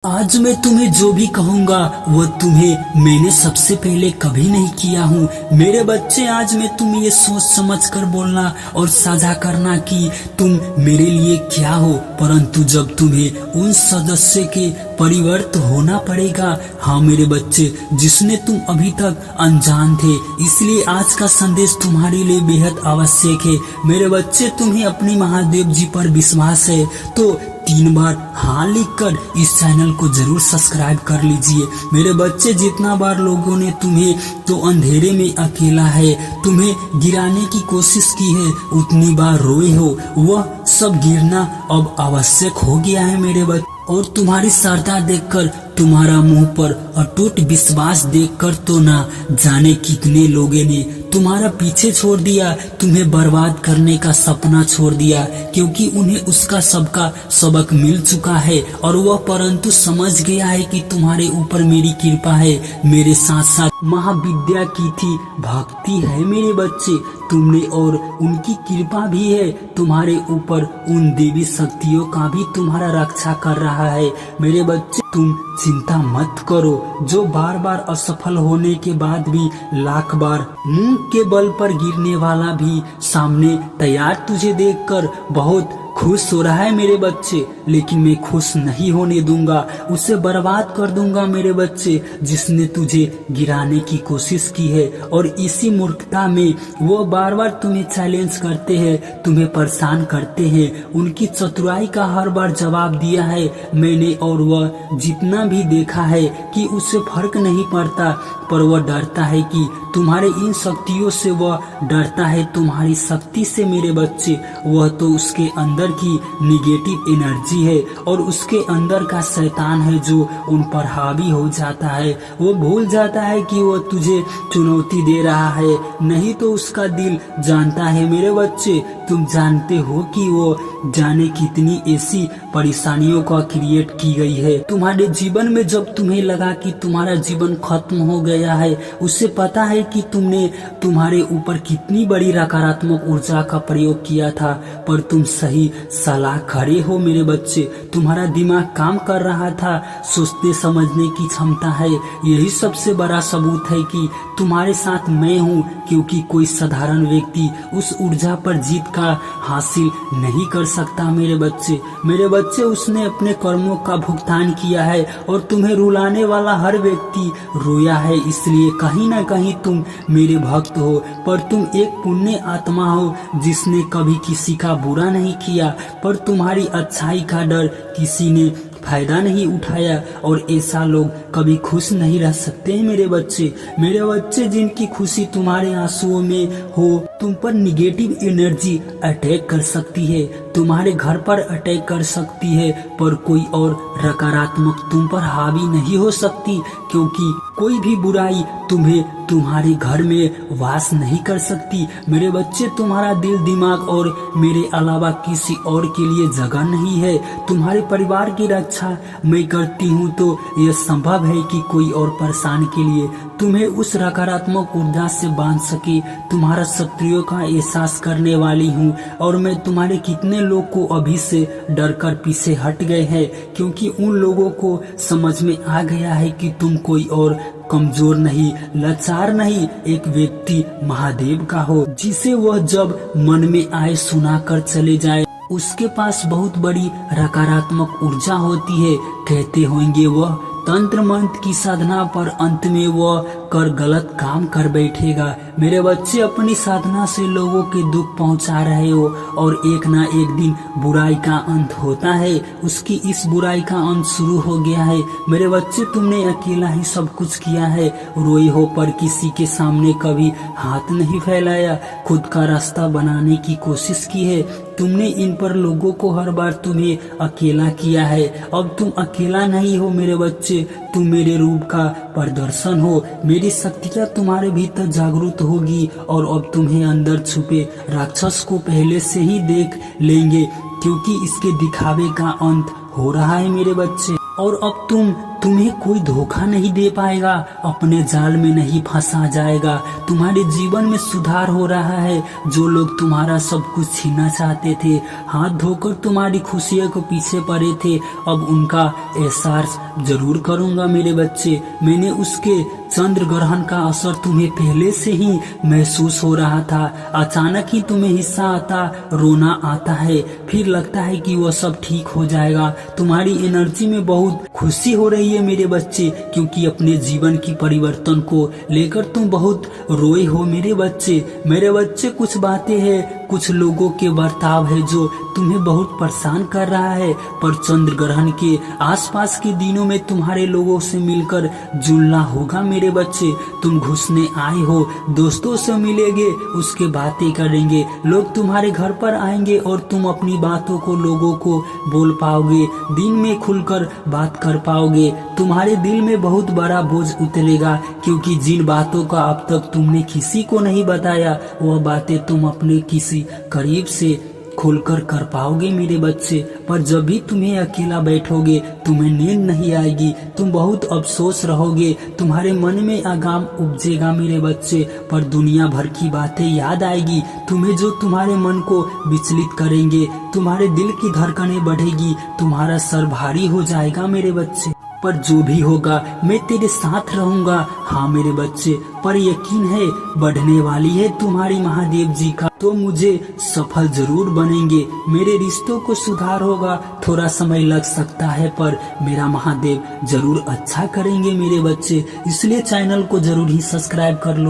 आज मैं तुम्हें जो भी कहूँगा वह तुम्हें मैंने सबसे पहले कभी नहीं किया हूँ। मेरे बच्चे, आज मैं तुम्हें ये सोच समझ कर बोलना और साझा करना कि तुम मेरे लिए क्या हो, परंतु जब तुम्हें उन सदस्य के परिवर्त होना पड़ेगा। हाँ मेरे बच्चे, जिसने तुम अभी तक अनजान थे, इसलिए आज का संदेश तुम्हारे लिए बेहद आवश्यक है। मेरे बच्चे, तुम्हें अपने महादेव जी पर विश्वास है तो 3 बार हाँ लिखकर इस चैनल को जरूर सब्सक्राइब कर लीजिए। मेरे बच्चे, जितना बार लोगों ने तुम्हें तो अंधेरे में अकेला है तुम्हें गिराने की कोशिश की है, उतनी बार रोए हो, वह सब गिरना अब आवश्यक हो गया है मेरे बच्चे। और तुम्हारी श्रद्धा देखकर, तुम्हारा मुंह पर अटूट विश्वास देखकर तो ना जाने कितने लोगों ने तुम्हारा पीछे छोड़ दिया, तुम्हें बर्बाद करने का सपना छोड़ दिया, क्योंकि उन्हें उसका सबका सबक मिल चुका है और वह परंतु समझ गया है कि तुम्हारे ऊपर मेरी कृपा है। मेरे साथ साथ महाविद्या की थी भक्ति है मेरे बच्चे तुमने, और उनकी कृपा भी है तुम्हारे ऊपर। उन देवी शक्तियों का भी तुम्हारा रक्षा कर रहा है मेरे बच्चे। तुम चिंता मत करो, जो बार बार असफल होने के बाद भी लाख बार मुंह के बल पर गिरने वाला भी सामने तैयार तुझे देखकर बहुत खुश हो रहा है मेरे बच्चे। लेकिन मैं खुश नहीं होने दूंगा, उसे बर्बाद कर दूंगा मेरे बच्चे, जिसने तुझे गिराने की कोशिश की है। और इसी मूर्खता में वो बार बार तुम्हें चैलेंज करते हैं, तुम्हें परेशान करते हैं। उनकी चतुराई का हर बार जवाब दिया है मैंने, और वह जितना भी देखा है कि उससे फर्क नहीं पड़ता, पर वह डरता है कि तुम्हारे इन शक्तियों से, वह डरता है तुम्हारी शक्ति से मेरे बच्चे। वह तो उसके अंदर की निगेटिव एनर्जी है और उसके अंदर का शैतान है जो उन पर हावी हो जाता है। वो भूल जाता है कि वो तुझे चुनौती दे रहा है, नहीं तो उसका दिल जानता है मेरे बच्चे। तुम जानते हो कि वो जाने कितनी ऐसी परेशानियों का क्रिएट की गई है तुम्हारे जीवन में। जब तुम्हें लगा कि तुम्हारा जीवन खत्म हो गया है, उसे पता है कि तुमने तुम्हारे ऊपर कितनी बड़ी नकारात्मक ऊर्जा का प्रयोग किया था, पर तुम सही सलाह खड़े हो मेरे बच्चे। तुम्हारा दिमाग काम कर रहा था, सोचने समझने की क्षमता है। यही सबसे बड़ा सबूत है कि तुम्हारे साथ मैं हूँ, क्योंकि कोई साधारण व्यक्ति उस ऊर्जा पर जीत का हासिल नहीं कर सकता मेरे बच्चे। मेरे बच्चे, उसने अपने कर्मों का भुगतान किया है और तुम्हें रुलाने वाला हर व्यक्ति रोया है। इसलिए कहीं ना कहीं तुम मेरे भक्त हो, पर तुम एक पुण्य आत्मा हो जिसने कभी किसी का बुरा नहीं किया, पर तुम्हारी अच्छाई का डर किसी ने फायदा नहीं उठाया। और ऐसा लोग कभी खुश नहीं रह सकते हैं मेरे बच्चे। मेरे बच्चे, जिनकी खुशी तुम्हारे आंसुओं में हो, तुम पर निगेटिव एनर्जी अटैक कर सकती है, तुम्हारे घर पर अटैक कर सकती है, पर कोई और नकारात्मक तुम पर हावी नहीं हो सकती, क्योंकि कोई भी बुराई तुम्हें तुम्हारे घर में वास नहीं कर सकती मेरे बच्चे। तुम्हारा दिल दिमाग और मेरे अलावा किसी और के लिए जगह नहीं है। तुम्हारे परिवार की रक्षा मैं करती हूँ, तो यह संभव है कि कोई और परेशान के लिए तुम्हें उस नकारात्मक ऊर्जा से बांध सके। तुम्हारा शत्रुओं का एहसास करने वाली हूँ, और मैं तुम्हारे कितने लोग को अभी से डर कर पीछे हट गए हैं, क्योंकि उन लोगों को समझ में आ गया है कि तुम कोई और कमजोर नहीं, लाचार नहीं, एक व्यक्ति महादेव का हो, जिसे वह जब मन में आए सुना कर चले जाए। उसके पास बहुत बड़ी नकारात्मक ऊर्जा होती है। कहते होंगे वह तंत्र मंत्र की साधना, पर अंत में वह कर गलत काम कर बैठेगा। मेरे बच्चे, अपनी साधना से लोगों के दुख पहुंचा रहे हो, और एक ना एक दिन बुराई का अंत होता है। उसकी इस बुराई का अंत शुरू हो गया है मेरे बच्चे। तुमने अकेला ही सब कुछ किया है, रोए हो पर किसी के सामने कभी हाथ नहीं फैलाया, खुद का रास्ता बनाने की कोशिश की है तुमने। इन पर लोगों को हर बार तुम्हें अकेला किया है। अब तुम अकेला नहीं हो मेरे बच्चे, तुम मेरे रूप का प्रदर्शन हो। मेरी शक्तियाँ तुम्हारे भीतर जागरूक होगी, और अब तुम्हें अंदर छुपे राक्षस को पहले से ही देख लेंगे, क्योंकि इसके दिखावे का अंत हो रहा है मेरे बच्चे। और अब तुम तुम्हें कोई धोखा नहीं दे पाएगा, अपने जाल में नहीं फंसा जाएगा। तुम्हारे जीवन में सुधार हो रहा है। जो लोग तुम्हारा सब कुछ छीनना चाहते थे, हाथ धोकर तुम्हारी खुशियों को पीछे पड़े थे, अब उनका एहसास जरूर करूंगा मेरे बच्चे। मैंने उसके चंद्र ग्रहण का असर तुम्हें पहले से ही महसूस हो रहा था। अचानक ही तुम्हें हिस्सा आता, रोना आता है, फिर लगता है कि वह सब ठीक हो जाएगा। तुम्हारी एनर्जी में बहुत खुशी हो रही है मेरे बच्चे, क्योंकि अपने जीवन की परिवर्तन को लेकर तुम बहुत रोए हो मेरे बच्चे। मेरे बच्चे, कुछ बातें हैं, कुछ लोगों के बर्ताव है जो तुम्हें बहुत परेशान कर रहा है, पर चंद्र ग्रहण के आसपास के दिनों में तुम्हारे लोगों से मिलकर जुड़ना होगा मेरे बच्चे। तुम घुसने आए हो, दोस्तों से मिलेंगे, उसके बातें करेंगे, लोग तुम्हारे घर पर आएंगे और तुम अपनी बातों को लोगों को बोल पाओगे, दिन में खुलकर बात कर पाओगे। तुम्हारे दिल में बहुत बड़ा बोझ उतरेगा, क्योंकि जिन बातों का अब तक तुमने किसी को नहीं बताया, वह बातें तुम अपने किसी करीब से खोलकर कर पाओगे मेरे बच्चे। पर जब भी तुम्हें अकेला बैठोगे, तुम्हें नींद नहीं आएगी, तुम बहुत अफसोस रहोगे, तुम्हारे मन में आगाम उपजेगा मेरे बच्चे, पर दुनिया भर की बातें याद आएगी तुम्हें, जो तुम्हारे मन को विचलित करेंगे। तुम्हारे दिल की धड़कनें बढ़ेगी, तुम्हारा सर भारी हो जाएगा मेरे बच्चे। पर जो भी होगा मैं तेरे साथ रहूंगा, हाँ मेरे बच्चे। पर यकीन है बढ़ने वाली है तुम्हारी महादेव जी का, तो मुझे सफल जरूर बनेंगे। मेरे रिश्तों को सुधार होगा, थोड़ा समय लग सकता है, पर मेरा महादेव जरूर अच्छा करेंगे मेरे बच्चे। इसलिए चैनल को जरूर ही सब्सक्राइब कर लो।